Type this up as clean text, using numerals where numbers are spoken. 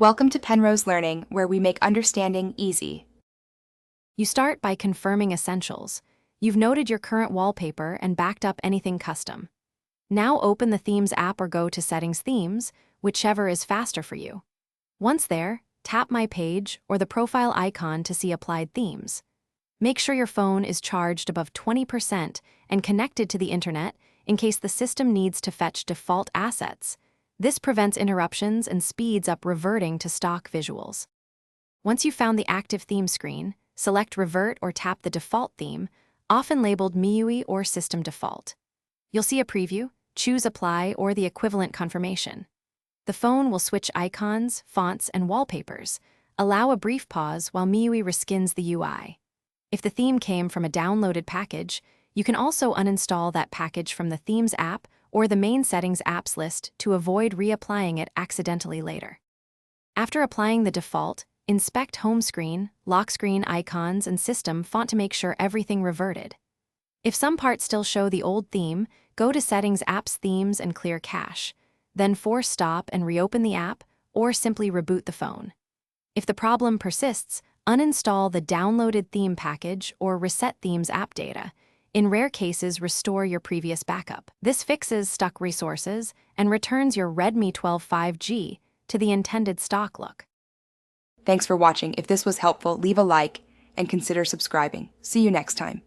Welcome to Penrose Learning, where we make understanding easy. You start by confirming essentials. You've noted your current wallpaper and backed up anything custom. Now open the Themes app or go to Settings Themes, whichever is faster for you. Once there, tap My Page or the profile icon to see applied themes. Make sure your phone is charged above 20% and connected to the internet in case the system needs to fetch default assets. This prevents interruptions and speeds up reverting to stock visuals. Once you've found the active theme screen, select Revert or tap the default theme, often labeled MIUI or System Default. You'll see a preview, choose Apply or the equivalent confirmation. The phone will switch icons, fonts, and wallpapers. Allow a brief pause while MIUI reskins the UI. If the theme came from a downloaded package, you can also uninstall that package from the Themes app or the main Settings apps list to avoid reapplying it accidentally later. After applying the default, inspect home screen, lock screen icons, and system font to make sure everything reverted. If some parts still show the old theme, go to Settings Apps Themes and clear cache. Then force stop and reopen the app, or simply reboot the phone. If the problem persists, uninstall the downloaded theme package or reset Themes app data. In rare cases, restore your previous backup. This fixes stuck resources and returns your Redmi 12 5G to the intended stock look. Thanks for watching. If this was helpful, leave a like and consider subscribing. See you next time.